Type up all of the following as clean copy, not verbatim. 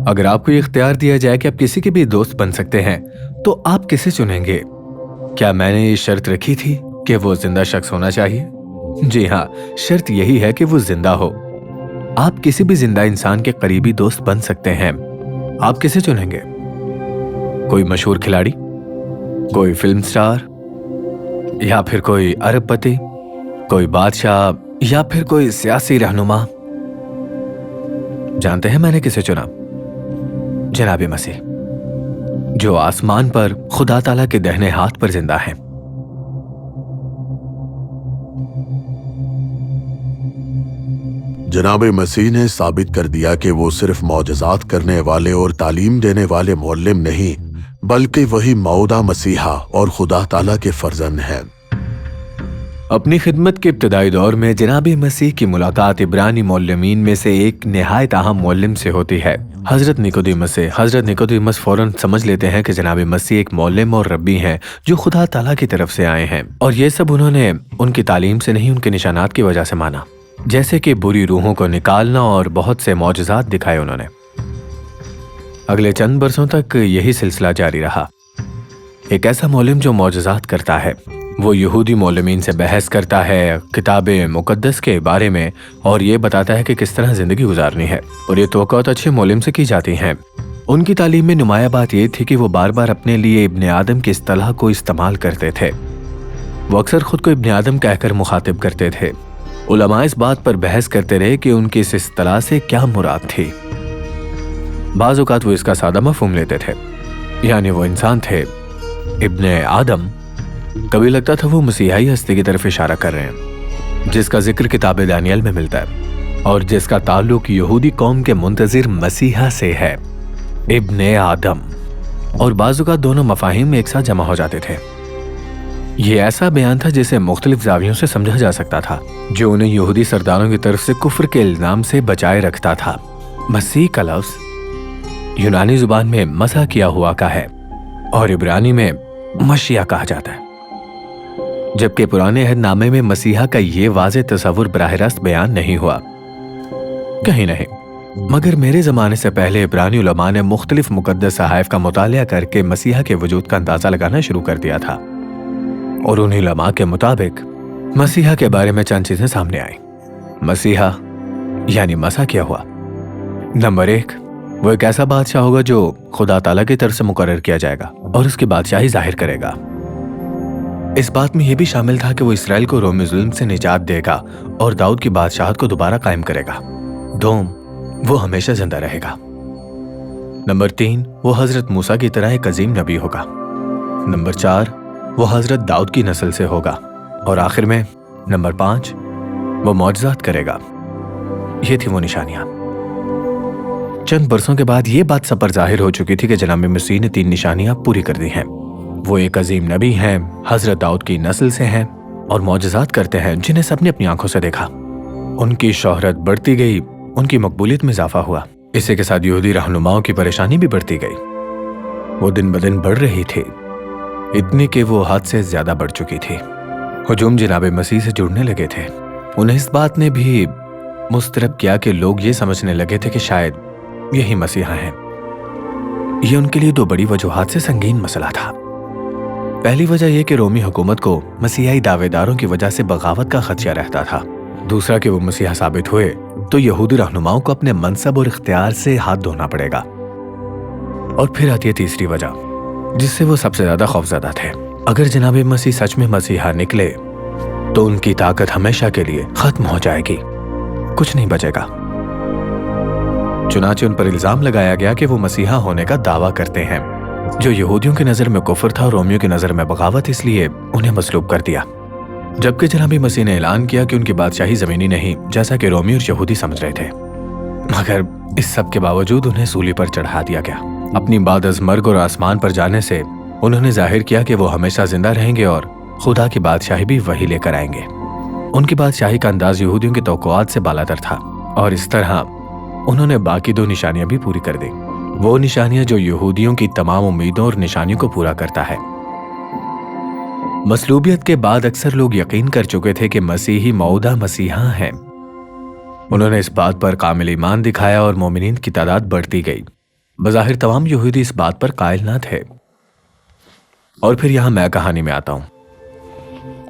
अगर आपको ये इख्तियार दिया जाए कि आप किसी के भी दोस्त बन सकते हैं, तो आप किसे चुनेंगे? क्या मैंने ये शर्त रखी थी कि वो जिंदा शख्स होना चाहिए? जी हाँ, शर्त यही है कि वो जिंदा हो। आप किसी भी जिंदा इंसान के करीबी दोस्त बन सकते हैं। आप किसे चुनेंगे? कोई मशहूर खिलाड़ी, कोई फिल्म स्टार, या फिर कोई अरबपति, कोई बादशाह, या फिर कोई सियासी रहनुमा? जानते हैं मैंने किसे चुना? जनाब मसीह, जो आसमान पर खुदा ताला के दाहिने हाथ पर जिंदा है। जनाब मसीह ने साबित कर दिया कि वो सिर्फ मौजज़ात करने वाले और तालीम देने वाले मुअल्लिम नहीं, बल्कि वही मौदा मसीहा और खुदा ताला के फर्जंद हैं। अपनी खिदमत के इब्तदाई दौर में जनाब मसीह की मुलाकात इब्रानी मुअल्लिमीन में से एक निहायत अहम मुअल्लिम से होती है, हजरत निकोदेमस से। हजरत निकोदेमस फौरन समझ लेते हैं कि जनाब मसीह एक मुअल्लिम और रब्बी हैं जो खुदा ताला की तरफ से आए हैं, और ये सब उन्होंने उनकी तालीम से नहीं, उनके निशानात की वजह से माना, जैसे कि बुरी रूहों को निकालना और बहुत से मौजज़ात दिखाए उन्होंने। अगले चंद बरसों तक यही सिलसिला जारी रहा। एक ऐसा मुअल्लिम जो मौजज़ात करता है, वो यहूदी मुअल्लिमीन से बहस करता है किताब मुकद्दस के बारे में और ये बताता है कि किस तरह जिंदगी गुजारनी है, और ये तवक्कुआत अच्छे मुअल्लिम से की जाती हैं। उनकी तालीम में नुमाया बात ये थी कि वो बार बार अपने लिए इब्ने आदम की इस्तिलाह को इस्तेमाल करते थे। वो अक्सर खुद को इब्ने आदम कहकर मुखातिब करते थे। उलमा इस बात पर बहस करते रहे कि उनकी इस इस्तिलाह से क्या मुराद थी। बाज़ औक़ात वो इसका सादा मफ़हूम लेते थे, यानी वो इंसान थे इब्ने आदम। कभी लगता था वो मसीहाई हस्ती की तरफ इशारा कर रहे हैं, जिसका जिक्र किताब दानियल में मिलता है और जिसका ताल्लुक यहूदी कौम के मुंतज़िर मसीहा से है, इब्ने आदम। और बाज़ औक़ात दोनों मफ़ाहिम एक साथ जमा हो जाते थे। ये ऐसा बयान था जिसे मुख्तलिफ ज़ावियों से समझा जा सकता था, जो उन्हें यहूदी सरदारों की तरफ से कुफ्र के इल्ज़ाम से बचाए रखता था। मसीह का लफ्ज़ यूनानी ज़ुबान में मसा किया हुआ का है और इब्रानी में मशिया कहा जाता है, जबकि पुराने अहदनामे में मसीहा का ये वाज़े तसव्वुर बराह रास्त बयान नहीं हुआ। कहीं नहीं, मगर मेरे ज़माने से पहले इब्रानी उलमा ने मुख्तलिफ मुक़द्दस सहाइफ का मुतालिया करके मसीहा के वजूद का अंदाज़ा लगाना शुरू कर दिया था, और उन्हीं उलमा के मुताबिक मसीहा के बारे में चंद चीज़ें सामने आई। मसीहा यानी मसा क्या हुआ? नंबर 1, वो एक ऐसा बादशाह होगा जो खुदा ताला की तरफ से मुकर्रर किया जाएगा और उसकी बादशाही जाहिर करेगा। इस बात में यह भी शामिल था कि वो इसराइल को रोमी जुल्म से निजात देगा और दाऊद की बादशाहत को दोबारा कायम करेगा। 2, वो हमेशा जिंदा रहेगा। नंबर 3, वो हजरत मूसा की तरह एक अजीम नबी होगा। नंबर 4, वो हजरत दाऊद की नस्ल से होगा। और आखिर में नंबर 5, वो मौजज़ात करेगा। ये थी वो निशानियां। चंद बरसों के बाद ये बात सब पर जाहिर हो चुकी थी कि जनाब मसीह ने 3 निशानियां पूरी कर दी हैं। वो एक अजीम नबी हैं, हजरत दाऊद की नस्ल से हैं और मौजज़ात करते हैं जिन्हें सबने अपनी आंखों से देखा। उनकी शोहरत बढ़ती गई, उनकी मकबूलियत में इजाफा हुआ। इसी के साथ यहूदी रहनुमाओं की परेशानी भी बढ़ती गई। वो दिन ब दिन बढ़ रही थी, इतनी कि वो हद से ज्यादा बढ़ चुकी थी। हुजूम जनाब मसीह से जुड़ने लगे थे। उन्हें इस बात ने भी मुस्तरब किया कि लोग ये समझने लगे थे कि शायद यही मसीहा हैं। ये उनके लिए 2 बड़ी वजूहात से संगीन मसला था। पहली वजह यह कि रोमी हुकूमत को मसीहाई दावेदारों की वजह से बगावत का खदशा रहता था। दूसरा कि वो मसीहा साबित हुए तो यहूदी रहनुमाओं को अपने मनसब और इख्तियार से हाथ धोना पड़ेगा। और फिर आती है तीसरी वजह, जिससे वो सबसे ज्यादा खौफजदा थे। अगर जनाब मसीह सच में मसीहा निकले तो उनकी ताकत हमेशा के लिए खत्म हो जाएगी, कुछ नहीं बचेगा। चुनाचे उन पर इल्जाम लगाया गया कि वो मसीहा होने का दावा करते हैं, जो यहूदियों की नजर में कुफ्र था और रोमियों की नजर में बगावत, इसलिए उन्हें मसलूब कर दिया। जबकि जनाब मसीह ने ऐलान किया कि उनकी बादशाही जमीनी नहीं, जैसा कि रोमी और यहूदी समझ रहे थे। मगर इस सब के बावजूद उन्हें सूली पर चढ़ा दिया गया। अपनी बाद अज़ मर्ग और आसमान पर जाने से उन्होंने जाहिर किया कि वो हमेशा जिंदा रहेंगे और खुदा की बादशाही भी वही लेकर आएंगे। उनकी बादशाही का अंदाज यहूदियों की तवक्कुआत से बालातर था, और इस तरह उन्होंने बाकी 2 निशानियां भी पूरी कर दी। वो निशानियां जो यहूदियों की तमाम उम्मीदों और निशानियों को पूरा करता है। मसलूबियत के बाद अक्सर लोग यकीन कर चुके थे कि मसीही मौदा मसीहा हैं, उन्होंने इस बात पर कामिल ईमान दिखाया और मोमिनीन की तादाद बढ़ती गई। बज़ाहिर तमाम यहूदी इस बात पर कायल न थे। और फिर यहां मैं कहानी में आता हूं।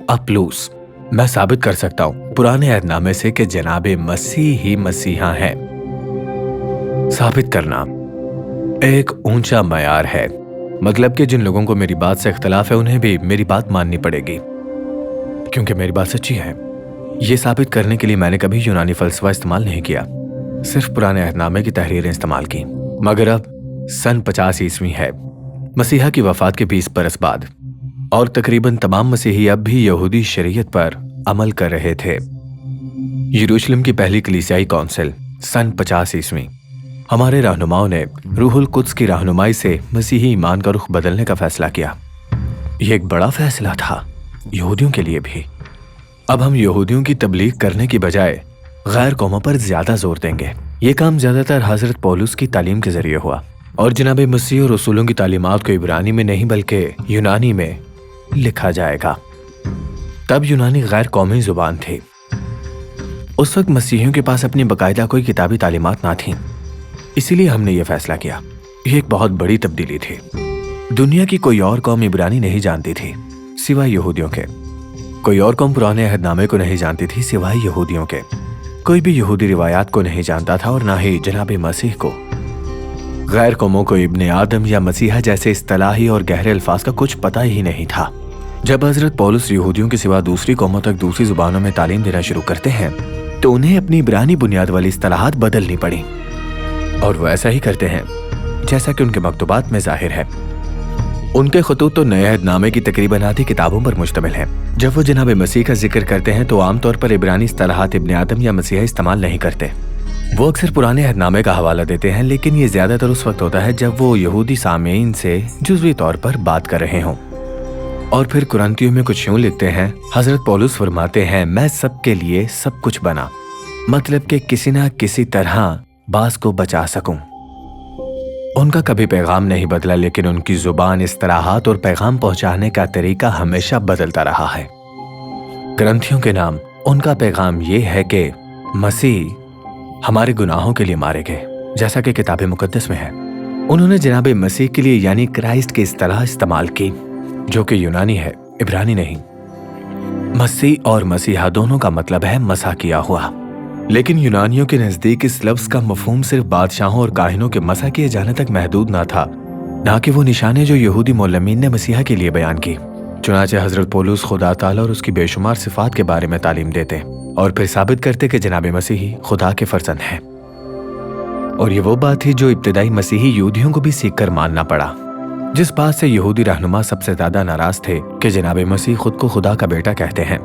अपलूस, मैं साबित कर सकता हूं पुराने अहदनामे से कि जनाबे मसीह ही मसीहा हैं। साबित करना एक ऊंचा मयार है, मतलब कि जिन लोगों को मेरी बात से इख्तलाफ है उन्हें भी मेरी बात माननी पड़ेगी, क्योंकि मेरी बात सच्ची है। यह साबित करने के लिए मैंने कभी यूनानी फलसफा इस्तेमाल नहीं किया, सिर्फ पुराने अहदनामे की तहरीरें इस्तेमाल की। मगर अब सन 50 ईस्वी है, मसीहा की वफात के 20 बरस बाद, और तकरीबन तमाम मसीही अब भी यहूदी शरीयत पर अमल कर रहे थे। यरूशलेम की पहली कलीसियाई काउंसिल सन 50 ईस्वी, हमारे रहनुमाओं ने रूहुल कुद्स की रहनुमाई से मसीही ईमान का रुख बदलने का फैसला किया। यह एक बड़ा फैसला था यहूदियों के लिए भी। अब हम यहूदियों की तबलीग करने की बजाय गैर कौमों पर ज्यादा जोर देंगे। ये काम ज्यादातर हजरत पौलुस की तालीम के जरिए हुआ, और जनाब मसीह और रसूलों की तालीमात को इब्रानी में नहीं बल्कि यूनानी में लिखा जाएगा। तब यूनानी गैर कौमी जुबान थी। उस वक्त मसीहियों के पास अपनी बाकायदा कोई किताबी तालीमात ना थी, इसीलिए हमने ये फैसला किया। यह एक बहुत बड़ी तब्दीली थी। दुनिया की कोई और कौम इब्रानी नहीं जानती थी सिवाय यहूदियों के। कोई और कौम पुराने अहदनामे को नहीं जानती थी सिवाय यहूदियों के। कोई भी यहूदी रिवायात को नहीं जानता था और ना ही जनाब मसीह को। गैर कौमों को इब्ने आदम या मसीहा जैसे इस्तिलाही और गहरे अल्फाज का कुछ पता ही नहीं था। जब हजरत पौलुस यहूदियों के सिवा दूसरी कौमों तक दूसरी जुबानों में तालीम देना शुरू करते हैं तो उन्हें अपनी इब्रानी बुनियाद वाली इस्तिलाहात बदलनी पड़ी, और वो ऐसा ही करते हैं जैसा कि उनके मकतूबात में जाहिर है। उनके खतूत तो नए अहदनामे की तकरीबन आधी किताबों पर मुश्तमिल हैं। जब वो जनाब मसीह का जिक्र करते हैं तो आमतौर पर इब्रानी इस्तिलाहात इब्ने आदम या मसीहा इस्तेमाल नहीं करते। वो अक्सर पुराने अहदनामे का हवाला देते हैं, लेकिन ये ज्यादातर उस वक्त होता है जब वो यहूदी सामीन से जुज़वी तौर पर बात कर रहे हों। और फिर कुरान्तियों में कुछ यूं लिखते हैं, हजरत पौलुस फरमाते हैं, मैं सबके लिए सब कुछ बना, मतलब कि किसी ना किसी तरह बास को बचा सकूं। उनका कभी पैगाम नहीं बदला, लेकिन उनकी जुबान, इस्तिलाहात और पैगाम पहुंचाने का तरीका हमेशा बदलता रहा है। ग्रंथियों के नाम उनका पैगाम ये है कि मसीह हमारे गुनाहों के लिए मारे गए, जैसा कि किताब मुकद्दस में है। उन्होंने जनाब मसीह के लिए यानी क्राइस्ट की इस्तिलाह इस्तेमाल की, जो कि यूनानी है, इब्रानी नहीं। मसीह और मसीहा दोनों का मतलब है मसा किया हुआ, लेकिन यूनानियों के नजदीक इस लफ्ज का मफहूम सिर्फ बादशाहों और काहिनों के मसा किए जाने तक महदूद ना था, ना कि वो निशाने जो यहूदी मौलमीन ने मसीहा के लिए बयान की। चुनाचे हजरत पौलुस खुदा ताला और उसकी बेशुमार सिफात के बारे में तालीम देते और फिर साबित करते कि जनाब मसीही खुदा के फर्जंद हैं। और ये वो बात थी जो इब्तिदाई मसीही यहूदियों को भी सीख कर मानना पड़ा, जिस बात से यहूदी रहनुमा सबसे ज्यादा नाराज थे कि जनाब मसीह खुद को खुदा का बेटा कहते हैं।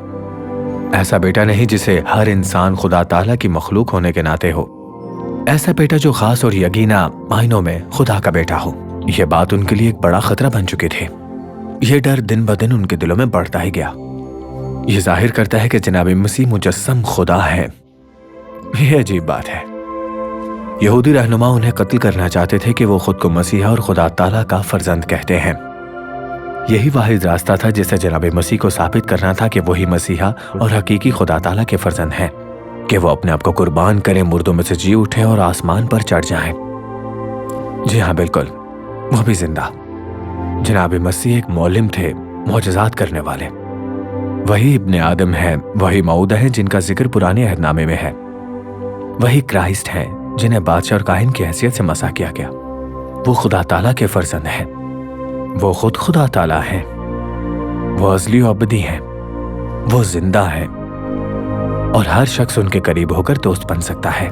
ऐसा बेटा नहीं जिसे हर इंसान खुदा ताला की मखलूक होने के नाते हो, ऐसा बेटा जो खास और यकीना मायनों में खुदा का बेटा हो। यह बात उनके लिए एक बड़ा खतरा बन चुकी थी। यह डर दिन ब दिन उनके दिलों में बढ़ता ही गया। यह जाहिर करता है कि जनाब मसीह मुजस्सम खुदा है। यह अजीब बात है। यहूदी रहनुमा उन्हें कत्ल करना चाहते थे कि वो खुद को मसीहा और खुदा ताला का फर्जंद कहते हैं। यही वाहिद रास्ता था जिसे जनाब मसीह को साबित करना था कि वही मसीहा और हकीकी खुदा ताला के फर्जंद हैं, कि वो अपने आप को कुर्बान करें, मुर्दों में से जी उठे और आसमान पर चढ़ जाएं। जी हाँ, बिल्कुल, वो भी जिंदा। जनाब मसीह एक मौलिम थे, मौजज़ात करने वाले। वही इब्ने आदम है, वही मऊदा है जिनका जिक्र पुराने अहदनामे में है। वही क्राइस्ट हैं जिन्हें बादशाह और काहिन की हैसियत से मसा किया गया। वो खुदा ताला के फर्जंद हैं। वो खुद खुदा ताला हैं। वो अज़ली और अबदी हैं। वो जिंदा हैं और हर शख्स उनके करीब होकर दोस्त बन सकता है।